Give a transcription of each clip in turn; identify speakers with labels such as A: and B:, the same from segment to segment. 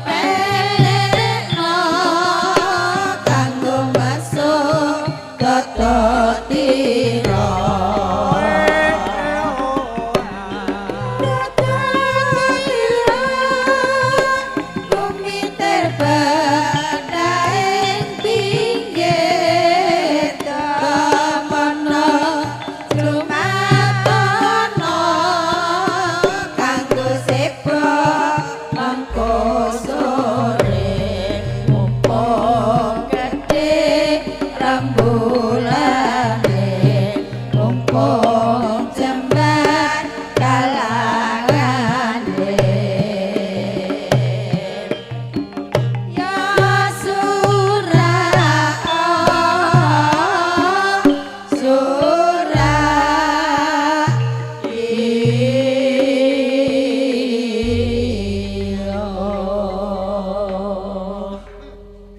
A: Pele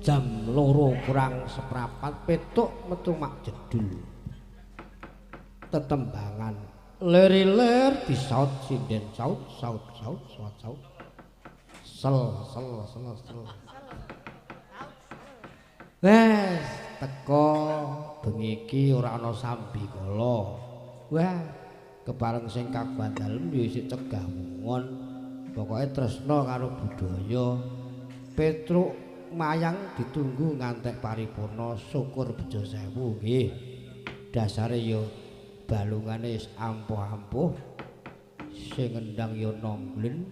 A: jam 2 kurang seprapat petuk metu mak jedul. Tetembangan ler-ler disaut sinden saut. Sel. Wes teko bengi iki ora ana sambikala. Wah, kepareng sing kagungan dalem ya isih cegah mungon. Pokoke tresna karo budaya. Petruk mayang ditunggu ngantek paripurna syukur bejo sewu nggih. Dasare ya balungane wis ampuh-ampuh. Sing ngendang ya nongglen.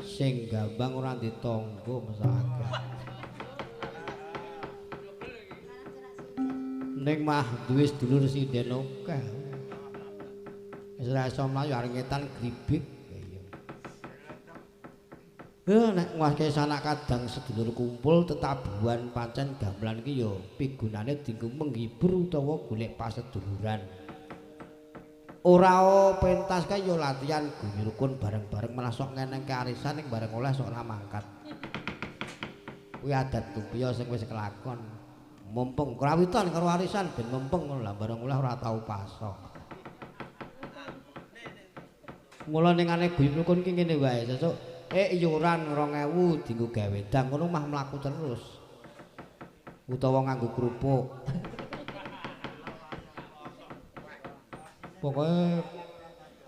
A: Sing gambang ora ditangga mesake. Ning mah duwe sedulur sinden akeh. Wis ora iso mlayu arep ngetan gribik. Nek ngwake sanak kadang sedulur kumpul tetabuhan pancen gamelan iki ya pigunane dienggo menghibur utawa golek paseduluran. Ora pentas kae ya latihan guyu rukun bareng-bareng malah sok ngeneng kearisan ning bareng oleh sok ora mangkat. Kuwi adat tupiya sing wis kelakon. Mumpung krawitan karo arisan ben mumpung lah bareng oleh ora tau pasok. Mula ning ane guyu rukun ki ngene wae sesuk iuran 2000 dienggo gawe dang ngono mah mlaku terus. Utawa nganggo kerupuk. Pokoke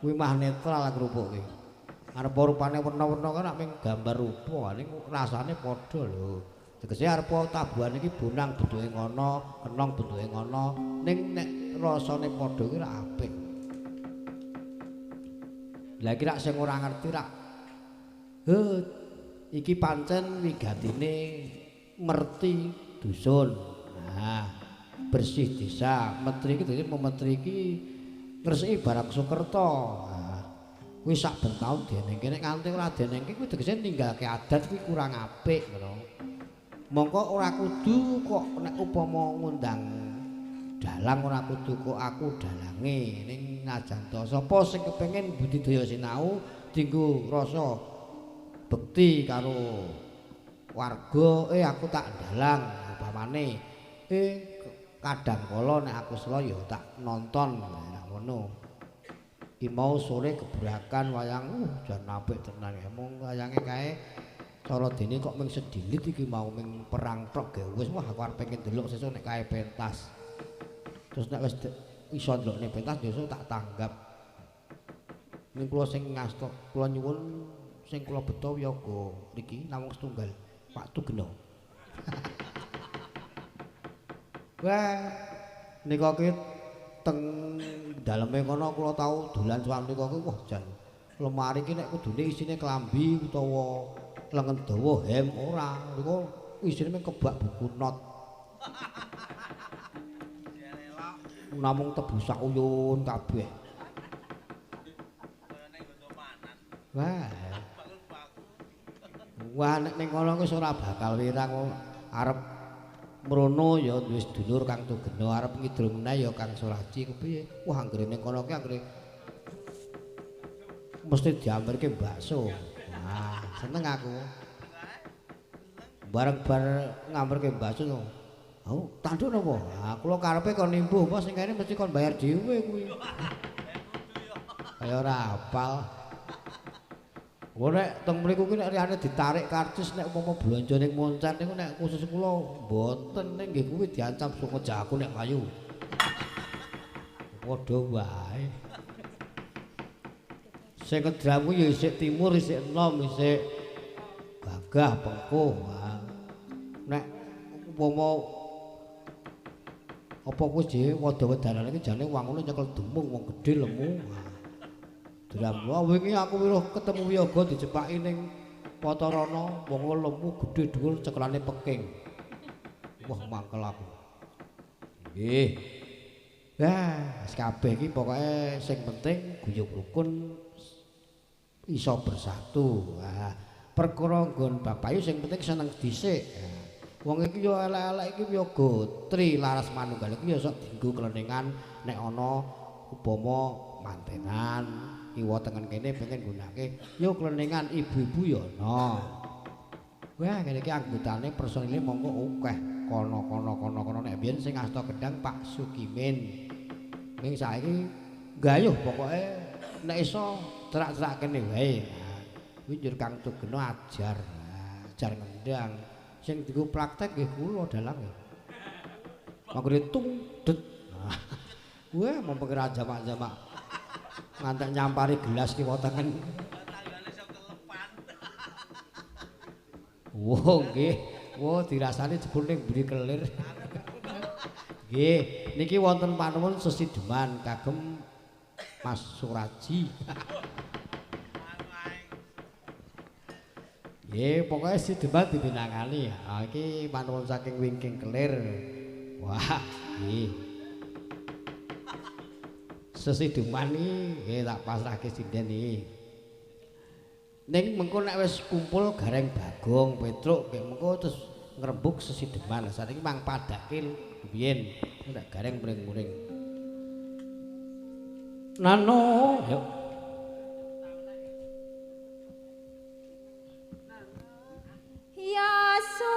A: kuwi mah netral kerupuk ki. Arep rupane werna-werna kan nek ming gambar rupa ning rasane padha lho. Tegese arep tabuhan iki bonang bentuke ngono, kenong bentuke ngono, ning nek rasane padha ki ra apik. Lah iki rak sing ora ngerti rak iki pancen wigatine ngerti dusun. Nah, bersih desa, menteri iki dadi menteri iki ngresiki barang Sukerta. Nah, kuwi sak ben taun denengke nek nganti ora denengke kuwi tegese ninggalke adat kuwi kurang apik ngono. Mongko ora kudu kok nek upama ngundang dalang ora kudu kok aku dalange ning najan to sapa sing kepengin budidaya sinau dienggo rasa bekti karo warga aku tak dalang upamane kadang kala nek aku sela ya tak nonton ngono iki mau sore gebrakan wayang jan apik tenan mung wayange kae cara dene kok mung sedilit iki mau mung perang tok ge wis wah aku arep pengen delok sesuk nek kae pentas terus nek wis iso ndelokne pentas besok tak tanggap ning kula sing ngasta kula nyuwun sing kula beto wiyaga mriki namung setunggal Pak Tugeno. Wah nika ki teng daleme kono kula tau dolan suwan nika ki wah jan lemari ki nek kudune isine klambi utawa lengen dawa hem ora nika isine mung kebak buku not. Namung tebu sak uyun kabeh. Wah nek ning kono wis ora bakal wirang arep mrono ya wis dulur Kang Tugeno arep ngidul meneh ya Kang Suraji kepiye wah anggere ning kono ki anggere mesti diamperke bakso. Wah seneng aku bareng-bareng ngamperke bakso tanduk napa? Ah kula karepe kon nimbuh apa sing kene mesti kon bayar dhewe kuwi. Kaya ora hafal. Wong nek teng mriku ki nek liyane ditarik karcis nek umpama blanja ning Moncan niku nek khusus kula mboten ning nggih kuwi diancam suku jaku nek payu. Padha wae. Sing kedramu ya isik timur isik enom isik gagah pengkuh. Nek umpama apa kuwi dhewe wada-wadane iki jane wangune nyekel dumung wong gedhe lemu. Dram wingi aku weruh ketemu Wiyaga dicepaki ning Patarana wong lemu gedhe dhuwur cekelane peking. Wah mangkel aku. Nggih. Wis kabeh iki pokoke sing penting guyub rukun iso bersatu. Perkara nggon bapayu sing penting seneng dhisik. Wong iki yo elek-elek iki Wiyaga Tri laras manunggal iki yo sok dienggo kleningan nek ana upama mantenan kiwa tengen kene pengen nggunakake yo kleningan ibu-ibu yo ana. Wah, ngene iki anggotane personile mongko akeh. Kono nek biyen sing asta gedang Pak Sukimin. Ning saiki gayuh pokoke nek iso terak-terak kene wae. Kuwi njur Kang Tugeno ajar. Ajar ngendang. Sing dienggo praktek nggih kula dalang. Manggone tungdet. Wah, mempengker jamak-jamak. Ngantek nyampari gelas kiwa tengen. Wo nggih. Wo dirasani jebul ning mburi kelir. Nggih, niki wonten panuwun sesideman kagem Mas Suraji. Nggih, pokoke sideman dipinangani. Ha iki panuwun saking Wingking Kelir. Wah, nggih. Sesideman iki nggih tak pasrahke sinden iki. Ning mengko nek wis kumpul gareng Bagong, Petruk, nggih mengko terus ngrembug sesideman. Saiki mang padake biyen nek gareng mring-mring. Nano, yuk.
B: Yasu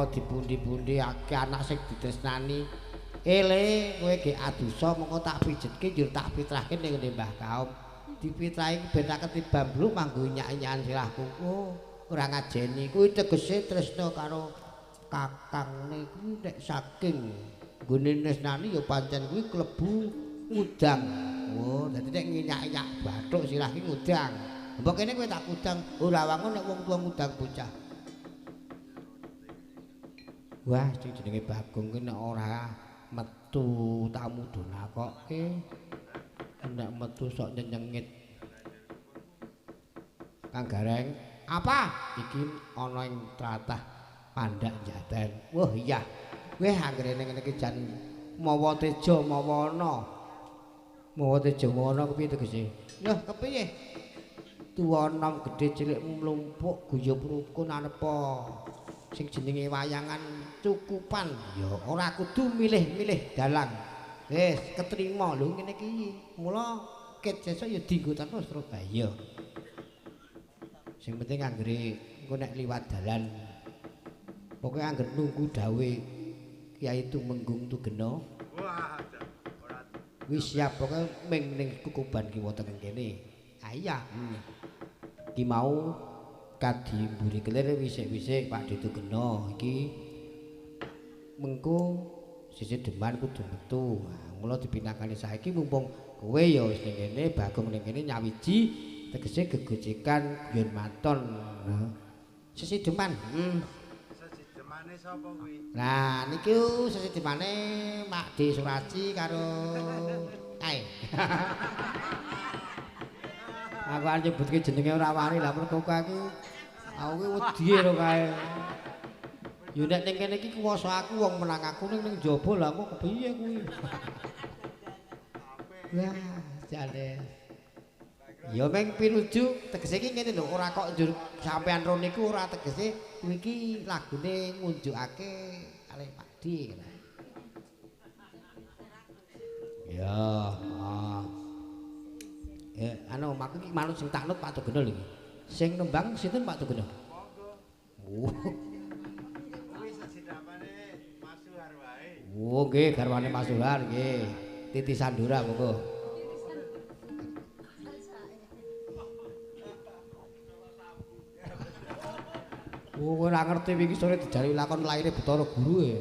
A: dipundi-pundi akeh anak sing ditresnani. Le kowe ge adusa mengko tak pijetke njur tak pitrahke ning ngene Mbah Kaum. Dipitrahi ben tak ketibam bluk manggo nyak-nyakan sirah kuku. Ora ngajeni kuwi tegese tresna karo kakangne kuwi nek saking nggone tresnani ya pancen kuwi klebu udang. Oh, dadi nek nyak-nyak bathuk sirah ki ngudang. Mbok kene kowe tak udang ora wangun nek wong tuwa ngudang bocah. Wah, sing jenenge Bagong ki nek ora metu tamu donakoke. Nek metu sok nyenyengit. Kang Gareng, apa? Iki ana ing tlatah Pandak Jaten. Wah, iya. Weh anggere ngene iki jan mawa teja mawa ana. Mawa teja mawa ana kepiye tegese? Lho, kepiye? Tuwa enom gedhe cilik mlumpuk guyub rukun anepa. Sing jenenge wayangan cukupan ya ora kudu milih-milih dalang. Wis ketrima lho ngene iki. Mula ket sesuk ya dienggo tenan Surabaya. Sing penting anggere engko nek liwat dalan pokoke anggere nunggu dawe Kyai Tumenggung Tugeno. Wah, ora. Wis siap pokoke ming ning Kukuban kiwa teng kene. Ah iya. Ki mau kadi mburi kelir wisik-wisik Pak Ditugeno iki mengko sisi deman kudu metu. Mula dipinakani saiki mumpung kowe ya wis ning kene, Bagong ning kene nyawiji tegese gegojekan guyon maton. Sisi deman. Sisi demane sapa kuwi? Nah, niku sisi demane Mak D Suraji karo kae. Aku arep nyebutke jenenge ora wani lah mergo aku kuwi wedi karo kae. Yo nek ning kene iki kuwasa aku wong menang aku ning jaba lah kok kepiye kuwi. Wah, jane. Ya meng pinuju tegese iki ngene lho ora kok njur sampean ro niku ora tegese kuwi iki lagune ngunjukake kalih Pak Di. Ya, anu maku iki manut sing taknut Pak Tugeno lho iki. Sing nembang sinten Pak Tugeno? Oh nggih garwane Mas Suhar nggih. Titi Sandura monggo. Oh ora ngerti wingi sore dijari lakon laire Bathara Guru e.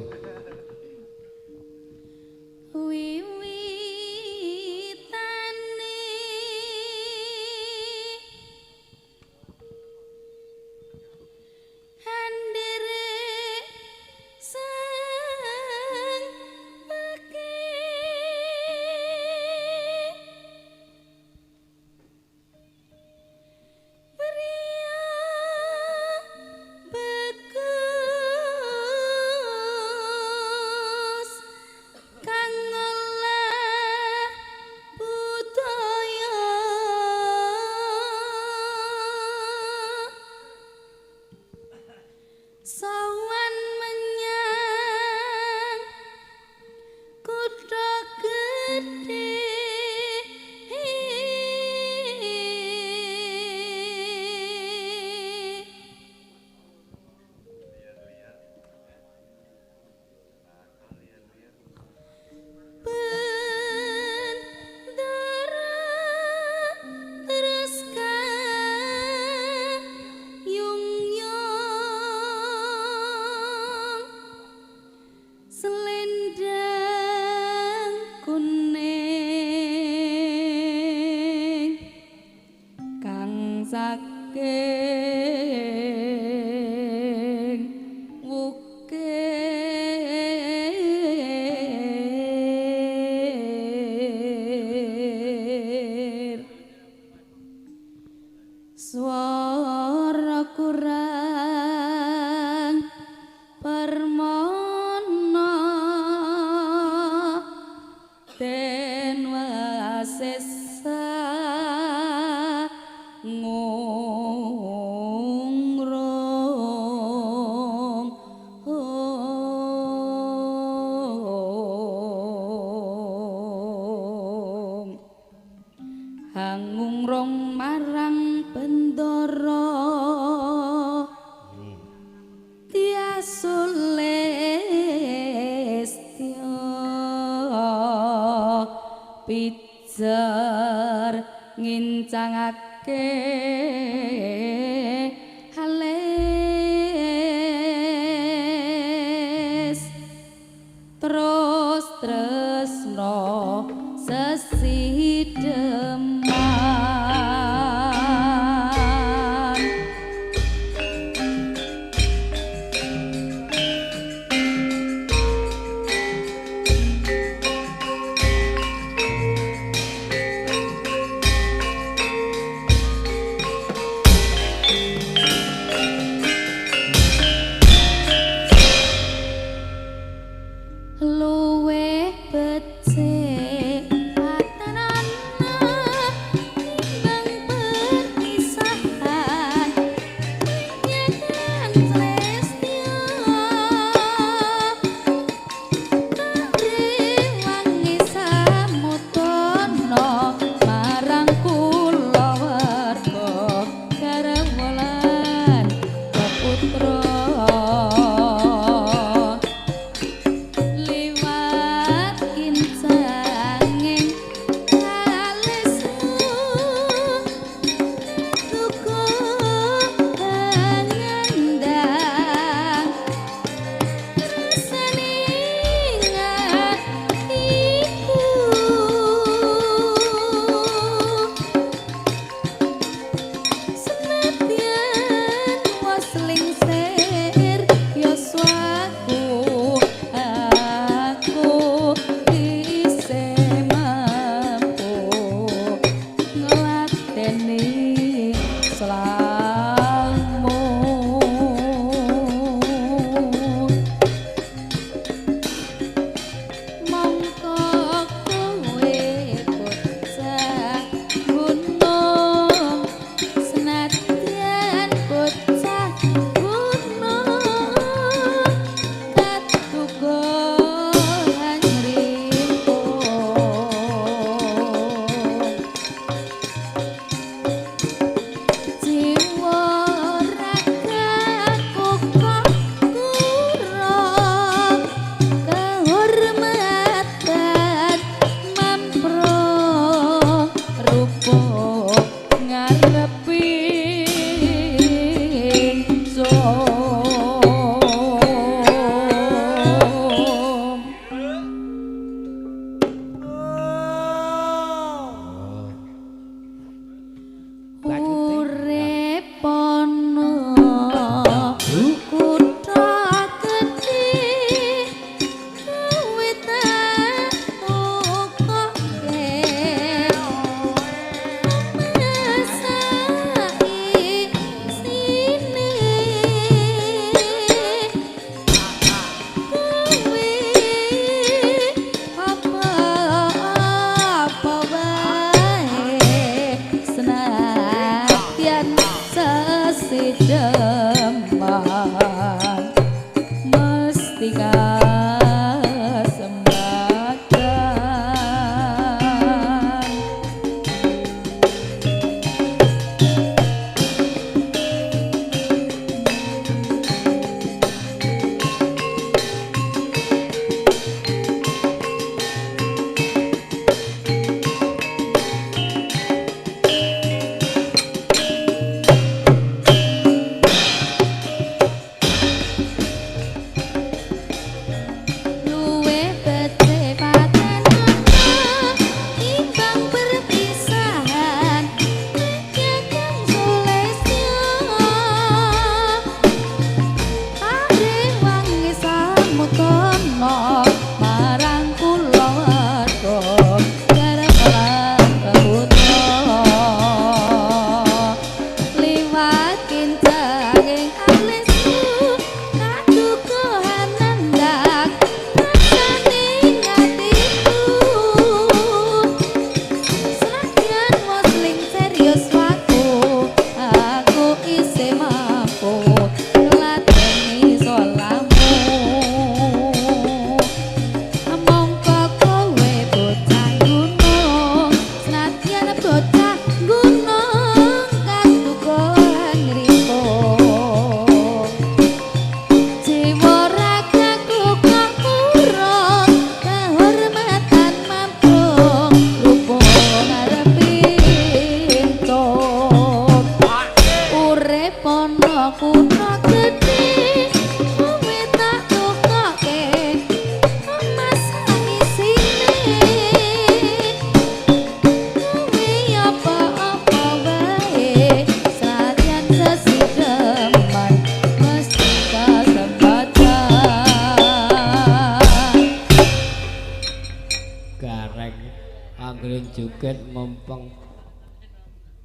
A: joget mempeng.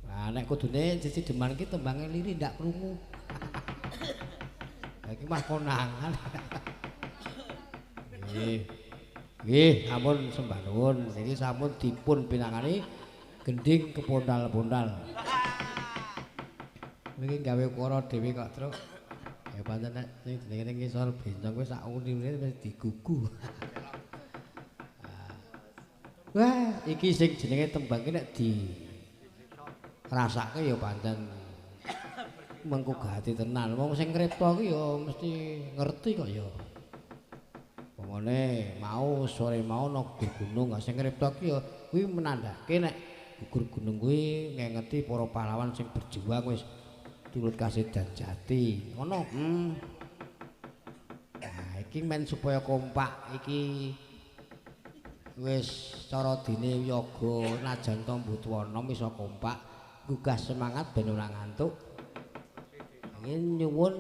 A: Nah, nek kudune sisi deman ki tembange liri ndak krungu. Ha iki mah konangan. Nggih. Nggih, ampun sembah nuwun. Iki sampun dipun pinangani gending kepondal-pondal. Niki gawe ukara dhewe kok, Truk. Ya pancen nek sing jenenge ngisor bencong wis sak uni-unine wis digugu. Wah, iki sing jenenge tembang ki nek di rasake ya pancen mengko gati tenan. Wong sing ngripta ki ya mesti ngerti kok ya. Pemone mau sore mau nang gunung sing ngripta ki ya kuwi menandake nek gugur gunung kuwi ngengeti para pahlawan sing berjuang wis turut kasih dan jati. Ngono. Nah, iki men supaya kompak iki wis cara dene yoga najan to mbutwana iso kompak gugah semangat ben ora ngantuk. Ingin nyuwun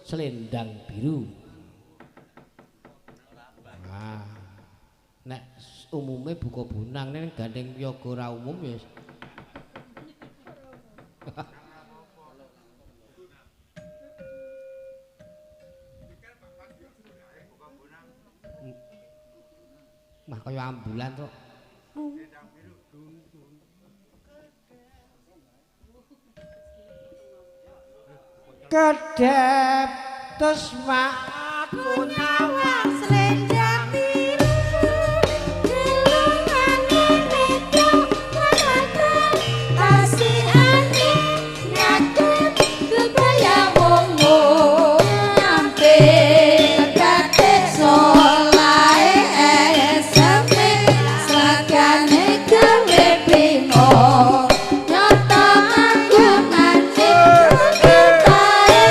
A: selendang biru. Nah, nek umume buka bunang nek gandeng yoga ora umum ya. Mah kaya ambulan kok. Kedep terus mak aku nyawang selendang biru. Gelungane meja lanatan kasih angin ngadep kebayang wongo nyampe kedatek solae eseme selagane gawe bingo nyoto aku nganti ketae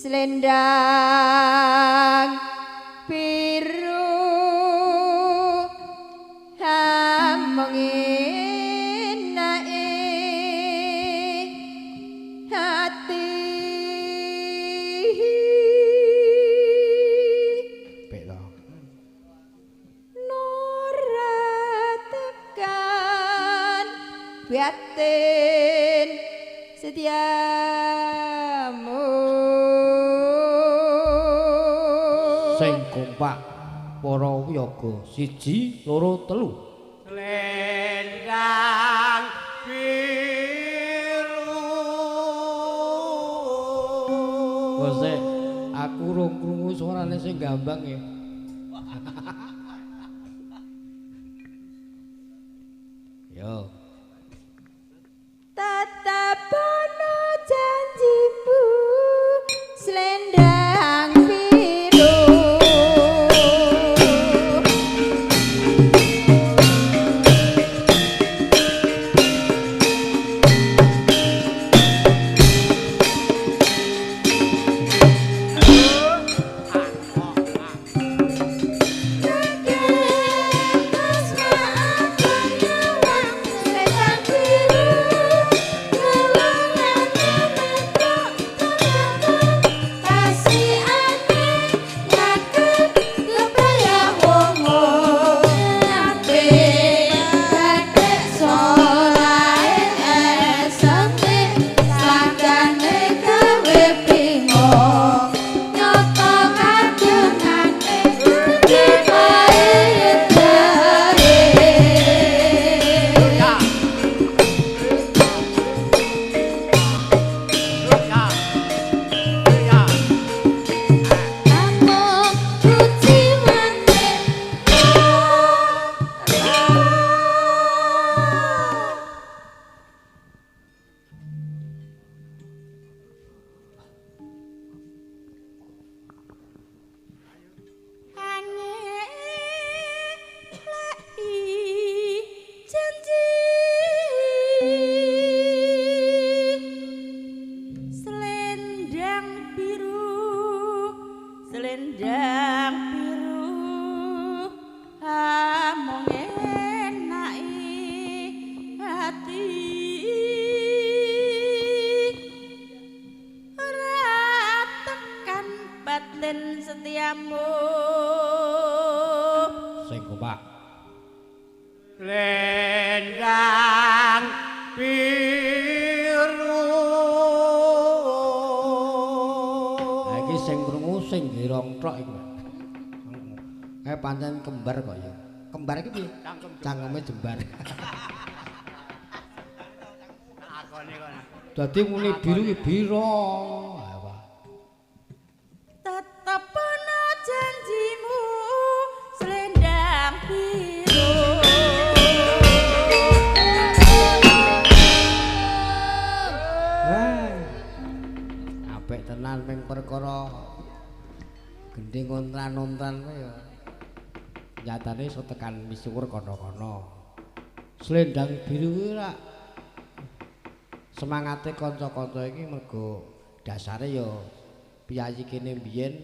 B: Selendang biru mengenai hati Nora tekan batin setiamu
A: sing kompak para wiyaga 1 2 3
C: Selendang biru.
A: Bose, aku urung krungu suarane sing gambang ya. Yo.
B: Tatapono janjimu selendang biru selendang biru among enai hati ora tekan batin setiamu
A: Sing kompak
C: Selendang biru.
A: Ha iki sing krungu sing girong tok iku. Pancen kembar kok ya. Kembar iki piye? Cangkeme jembar.
C: Akone kono.
A: Dadi muni biru iki biro.
B: tetep ana janjimu selendang biru
A: Apik tenan ping perkara gending ontran-ontran ya. Nyatane iso tekan misuwur kono-kono. Selendang biru kuwi ra semangate kanca-kanca iki mergo dasare ya piyayi kene mbiyen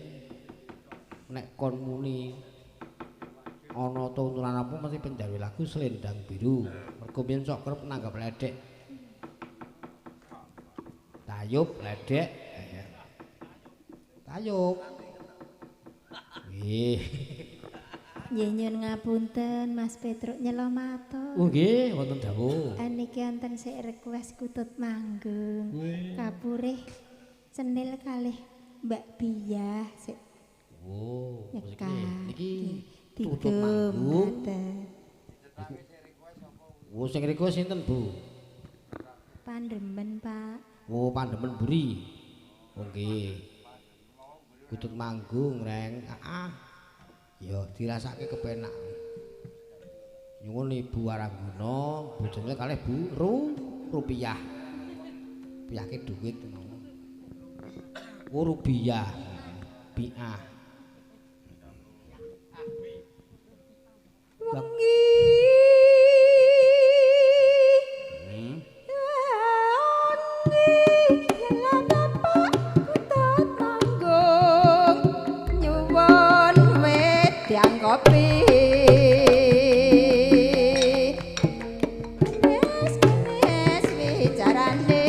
A: nek kon muni ana tuntunan apa mesti penjawi lagu selendang biru. Mergo mbiyen sok kerep nanggap ledek. Tayub ledek. Tayub. Nggih.
D: Nyun ngapunten Mas Petruk Nyelomato.
A: Oh nggih, wonten dawuh.
D: Niki wonten sik request kutut manggung. Kapurih cenil kalih Mbak Biyah sik.
A: Oh,
D: Nyeka.
A: niki tutut
D: Tiga
A: manggung.
D: maten.
A: Oh, sing request sinten, Bu?
D: Pandemen, Pak.
A: Oh, Pandemen Buri. Oh nggih. Kutut manggung, Reng. Ya dirasake kepenak. Nyuwun Ibu Warangguna, bojone kalih Bu Rupiah. Piyake duit ngono. Oh Rupiah. Biah.
B: wengi
E: ngopi wis wicarane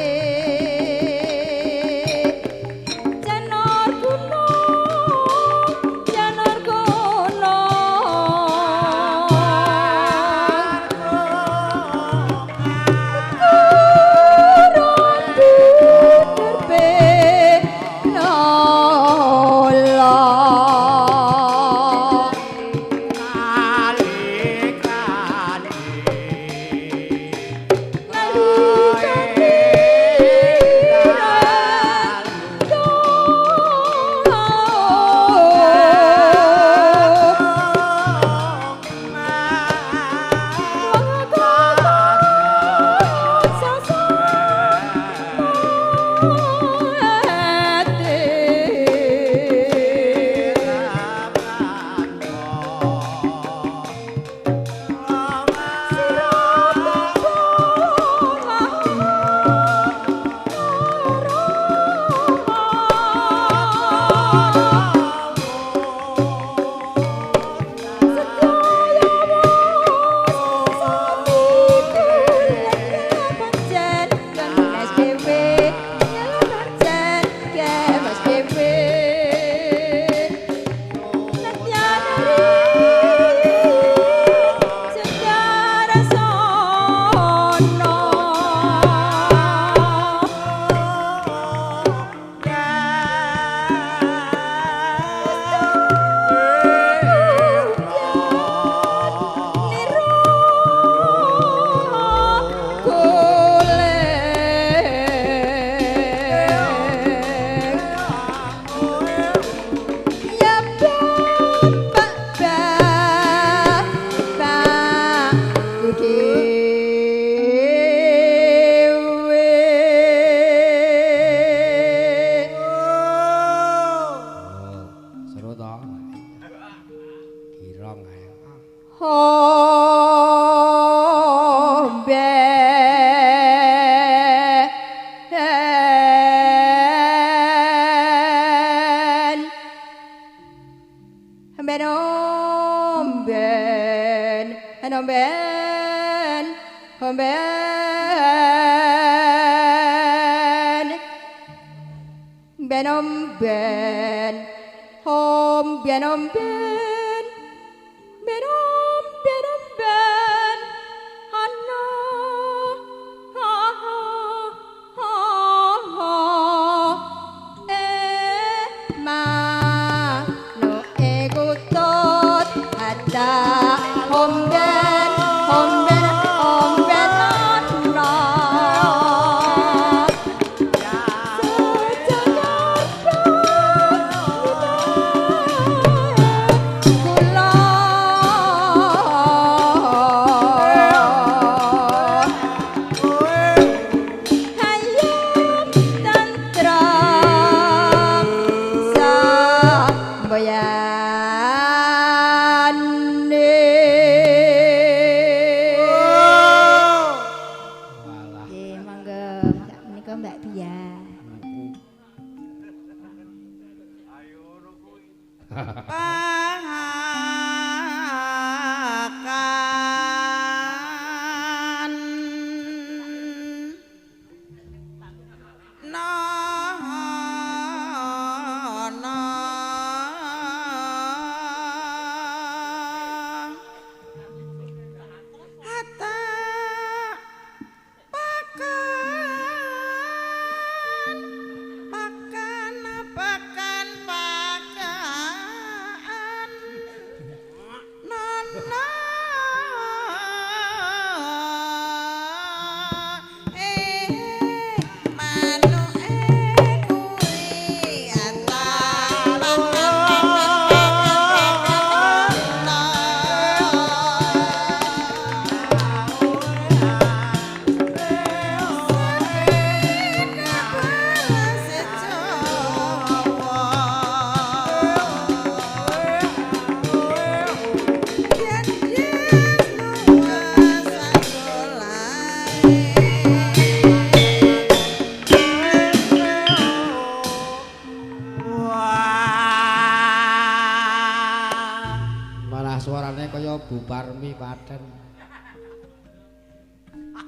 A: suarane kaya Bu Parmi Paten.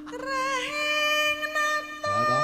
B: Trahing nata
A: Ya toh?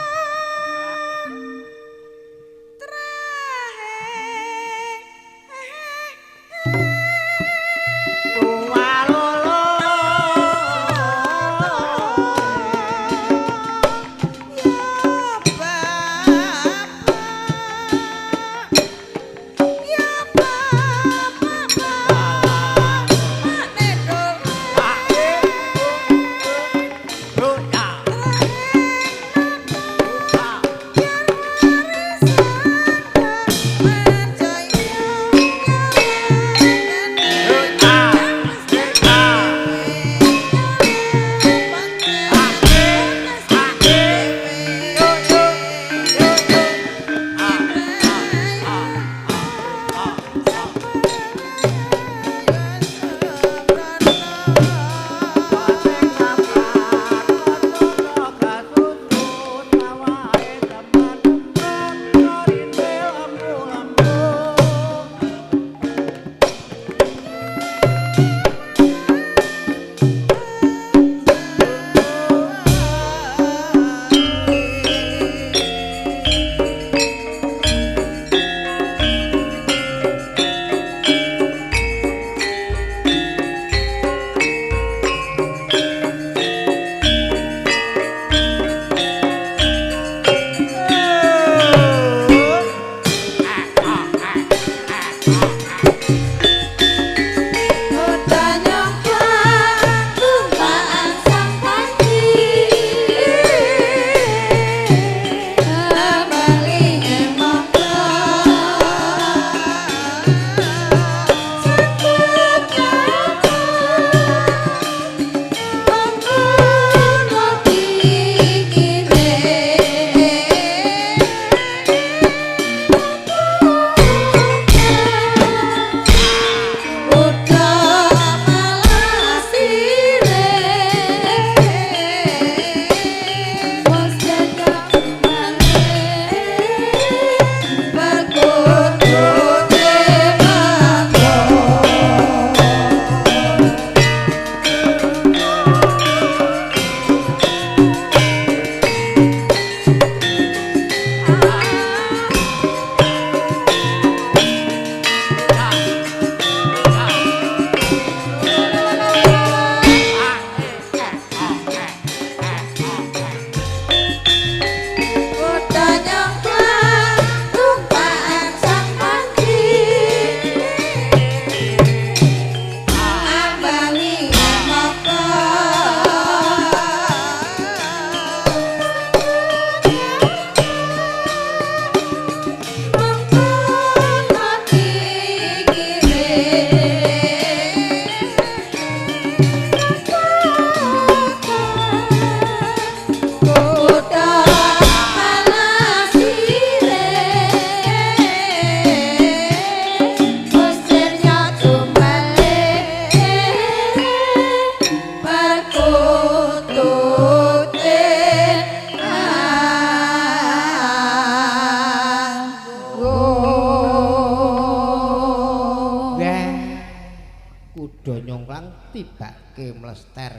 A: Kuda nyongklang tibake mlester.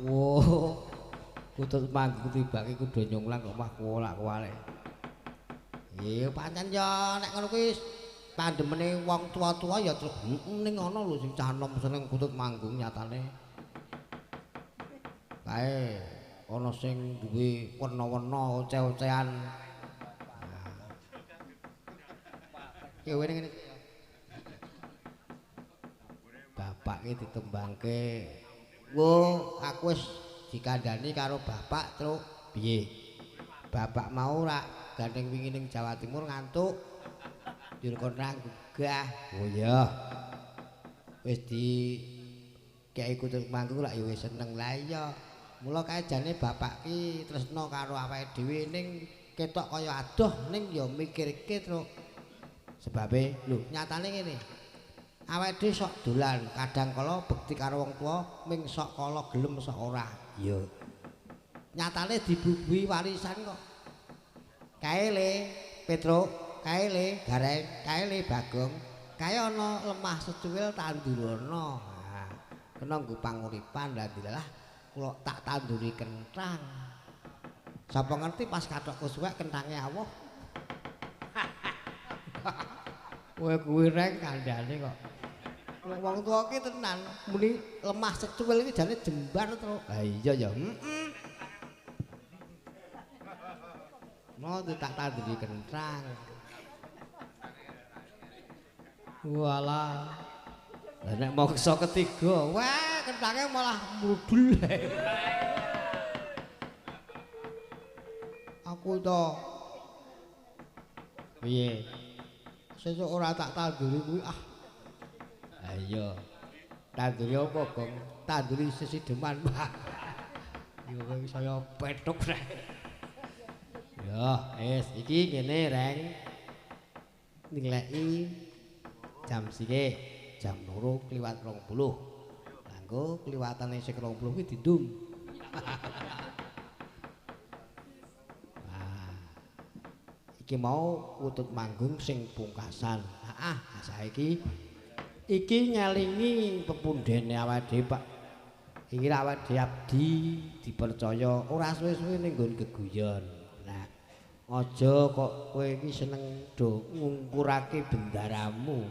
A: Wo, kutut manggung tibake kuda nyongklang kok mah kuwalak-kuwalik. Iya pancen ya nek ngono kuwi pandemene wong tua-tua ya terus ning ana lho sing cah enom seneng kutut manggung nyatane. Kae ana sing duwe werna-werna oceh-ocehan. Ya ngene bapak iki ditembangke. Wo, aku wis dikandhani karo bapak truk piye? Bapak mau rak gandeng wingi ning Jawa Timur ngantuk. Dirkon gugah. Oh iya. Wis di kei kutut manggung lak ya wis seneng lah iya. Mula kae jane bapak ki tresno karo awake dhewe ning ketok kaya adoh ning ya mikirke truk. Sebabe lho nyatane ngene. Awake dhewe sok dolan, kadang kala bekti karo wong tuwa ming sok kala gelem sok ora. Iya. Nyatane dibubuhi warisan kok. Kae le Petro, kae le Gareng, kae le Bagong. kaya ana lemah secuil tandurana. Nah, kena nggo panguripan lah dilalah kula tak tanduri kenthang. Sapa ngerti pas kathok suwek kenthange awuh. Kowe kuwi reng kandhane kok. Wong tuwa ki tenan muni lemah secuil iki jane jembar terus. Lah iya ya, heeh. Mau tak tanduri kenthang. Walah. Lah nek mangsa ketiga, wah kenthange malah mudul. Aku to. Piye? Sesuk ora tak tanduri kuwi ah. Ha iya. Tanduri apa, Gong? Tanduri sesideman. Yo kowe saya petuk rek. Ya, iki ngene reng. Nilai jam sike jam 2 kliwat 20. Langgo kliwatane sing 20 kuwi dindum. Iki mau utut manggung sing pungkasan. Heeh, saiki iki ngelingi pepundhene awake dhewe, Pak. Iki awake dhewe abdi dipercaya ora suwe-suwe ning nggon geguyon. Nah, aja kok kowe iki seneng do ngungkurake bendaramu.